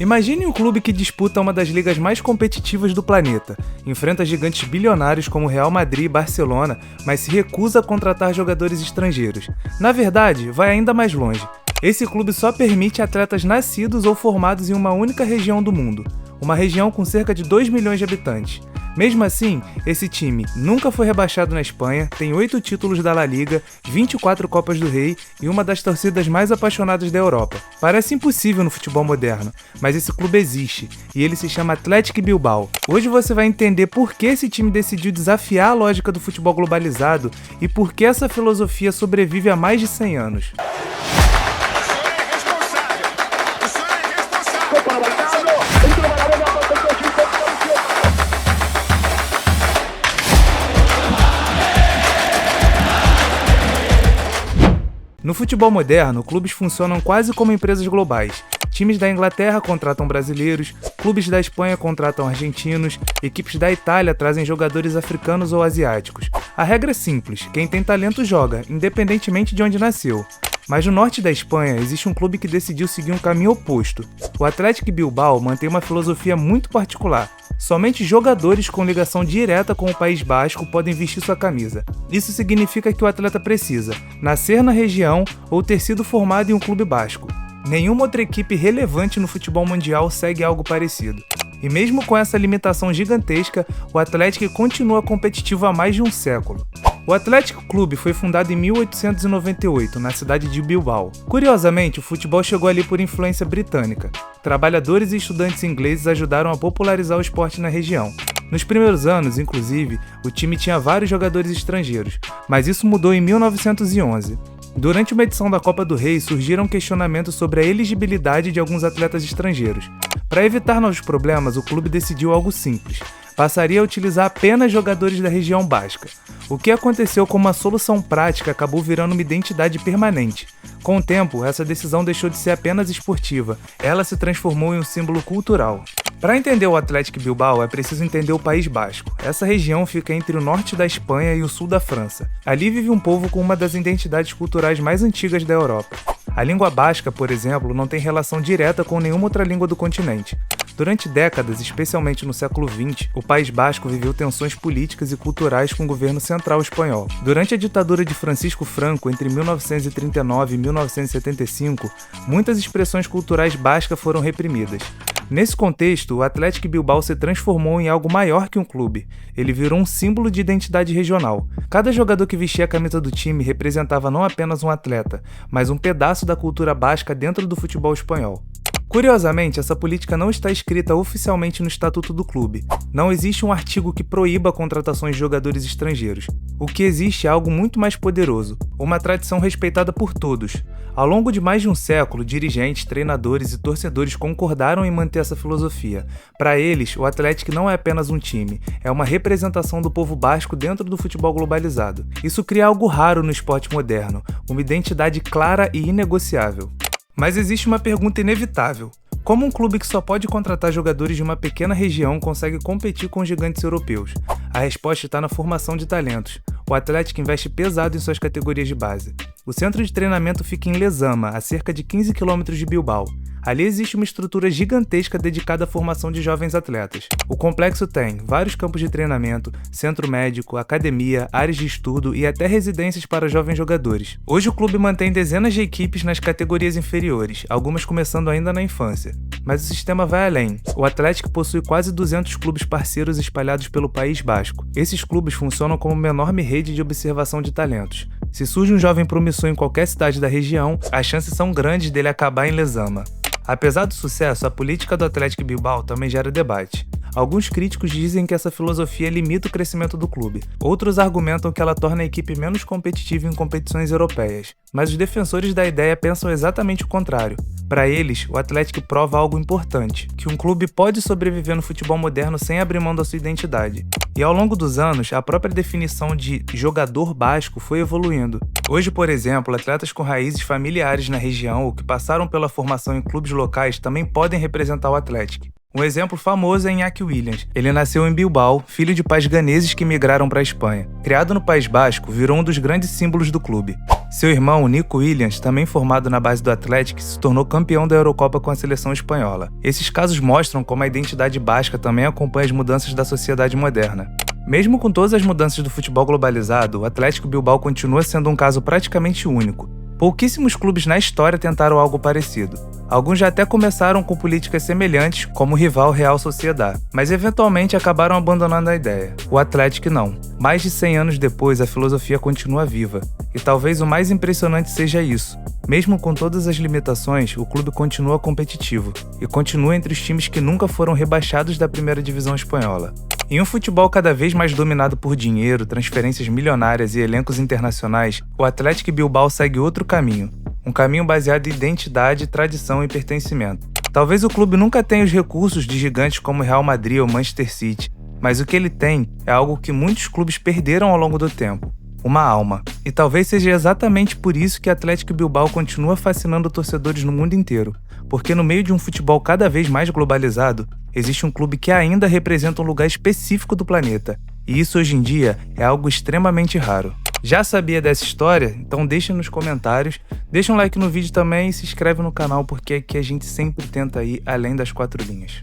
Imagine um clube que disputa uma das ligas mais competitivas do planeta, enfrenta gigantes bilionários como Real Madrid e Barcelona, mas se recusa a contratar jogadores estrangeiros. Na verdade, vai ainda mais longe. Esse clube só permite atletas nascidos ou formados em uma única região do mundo, uma região com cerca de 2 milhões de habitantes. Mesmo assim, esse time nunca foi rebaixado na Espanha, tem 8 títulos da La Liga, 24 Copas do Rei e uma das torcidas mais apaixonadas da Europa. Parece impossível no futebol moderno, mas esse clube existe, e ele se chama Athletic Bilbao. Hoje você vai entender por que esse time decidiu desafiar a lógica do futebol globalizado e por que essa filosofia sobrevive há mais de 100 anos. No futebol moderno, clubes funcionam quase como empresas globais. Times da Inglaterra contratam brasileiros, clubes da Espanha contratam argentinos, equipes da Itália trazem jogadores africanos ou asiáticos. A regra é simples, quem tem talento joga, independentemente de onde nasceu. Mas no norte da Espanha existe um clube que decidiu seguir um caminho oposto. O Athletic Bilbao mantém uma filosofia muito particular. Somente jogadores com ligação direta com o País Basco podem vestir sua camisa. Isso significa que o atleta precisa nascer na região ou ter sido formado em um clube basco. Nenhuma outra equipe relevante no futebol mundial segue algo parecido. E mesmo com essa limitação gigantesca, o Athletic continua competitivo há mais de um século. O Athletic Clube foi fundado em 1898, na cidade de Bilbao. Curiosamente, o futebol chegou ali por influência britânica. Trabalhadores e estudantes ingleses ajudaram a popularizar o esporte na região. Nos primeiros anos, inclusive, o time tinha vários jogadores estrangeiros, mas isso mudou em 1911. Durante uma edição da Copa do Rei, surgiram questionamentos sobre a elegibilidade de alguns atletas estrangeiros. Para evitar novos problemas, o clube decidiu algo simples. Passaria a utilizar apenas jogadores da região basca. O que aconteceu como uma solução prática acabou virando uma identidade permanente. Com o tempo, essa decisão deixou de ser apenas esportiva, ela se transformou em um símbolo cultural. Para entender o Athletic Bilbao, é preciso entender o País Basco. Essa região fica entre o norte da Espanha e o sul da França. Ali vive um povo com uma das identidades culturais mais antigas da Europa. A língua basca, por exemplo, não tem relação direta com nenhuma outra língua do continente. Durante décadas, especialmente no século XX, o País Basco viveu tensões políticas e culturais com o governo central espanhol. Durante a ditadura de Francisco Franco, entre 1939 e 1975, muitas expressões culturais bascas foram reprimidas. Nesse contexto, o Athletic Bilbao se transformou em algo maior que um clube. Ele virou um símbolo de identidade regional. Cada jogador que vestia a camisa do time representava não apenas um atleta, mas um pedaço da cultura basca dentro do futebol espanhol. Curiosamente, essa política não está escrita oficialmente no estatuto do clube. Não existe um artigo que proíba contratações de jogadores estrangeiros. O que existe é algo muito mais poderoso, uma tradição respeitada por todos. Ao longo de mais de um século, dirigentes, treinadores e torcedores concordaram em manter essa filosofia. Para eles, o Athletic não é apenas um time, é uma representação do povo basco dentro do futebol globalizado. Isso cria algo raro no esporte moderno, uma identidade clara e inegociável. Mas existe uma pergunta inevitável. Como um clube que só pode contratar jogadores de uma pequena região consegue competir com os gigantes europeus? A resposta está na formação de talentos. O Athletic investe pesado em suas categorias de base. O centro de treinamento fica em Lezama, a cerca de 15 km de Bilbao. Ali existe uma estrutura gigantesca dedicada à formação de jovens atletas. O complexo tem vários campos de treinamento, centro médico, academia, áreas de estudo e até residências para jovens jogadores. Hoje o clube mantém dezenas de equipes nas categorias inferiores, algumas começando ainda na infância. Mas o sistema vai além. O Athletic possui quase 200 clubes parceiros espalhados pelo País Basco. Esses clubes funcionam como uma enorme rede de observação de talentos. Se surge um jovem promissor em qualquer cidade da região, as chances são grandes dele acabar em Lezama. Apesar do sucesso, a política do Athletic Bilbao também gera debate. Alguns críticos dizem que essa filosofia limita o crescimento do clube. Outros argumentam que ela torna a equipe menos competitiva em competições europeias. Mas os defensores da ideia pensam exatamente o contrário. Para eles, o Athletic prova algo importante, que um clube pode sobreviver no futebol moderno sem abrir mão da sua identidade. E ao longo dos anos, a própria definição de jogador basco foi evoluindo. Hoje, por exemplo, atletas com raízes familiares na região ou que passaram pela formação em clubes locais também podem representar o Athletic. Um exemplo famoso é Iñaki Williams. Ele nasceu em Bilbao, filho de pais ganeses que migraram para a Espanha. Criado no País Basco, virou um dos grandes símbolos do clube. Seu irmão, Nico Williams, também formado na base do Athletic, se tornou campeão da Eurocopa com a seleção espanhola. Esses casos mostram como a identidade basca também acompanha as mudanças da sociedade moderna. Mesmo com todas as mudanças do futebol globalizado, o Atlético Bilbao continua sendo um caso praticamente único. Pouquíssimos clubes na história tentaram algo parecido. Alguns já até começaram com políticas semelhantes, como o rival Real Sociedad, mas eventualmente acabaram abandonando a ideia. O Atlético não. Mais de 100 anos depois, a filosofia continua viva. E talvez o mais impressionante seja isso. Mesmo com todas as limitações, o clube continua competitivo e continua entre os times que nunca foram rebaixados da primeira divisão espanhola. Em um futebol cada vez mais dominado por dinheiro, transferências milionárias e elencos internacionais, o Athletic Bilbao segue outro caminho. Um caminho baseado em identidade, tradição e pertencimento. Talvez o clube nunca tenha os recursos de gigantes como Real Madrid ou Manchester City, mas o que ele tem é algo que muitos clubes perderam ao longo do tempo. Uma alma. E talvez seja exatamente por isso que Athletic Bilbao continua fascinando torcedores no mundo inteiro, porque no meio de um futebol cada vez mais globalizado, existe um clube que ainda representa um lugar específico do planeta, e isso hoje em dia é algo extremamente raro. Já sabia dessa história? Então deixa nos comentários, deixa um like no vídeo também e se inscreve no canal porque aqui a gente sempre tenta ir além das 4 linhas.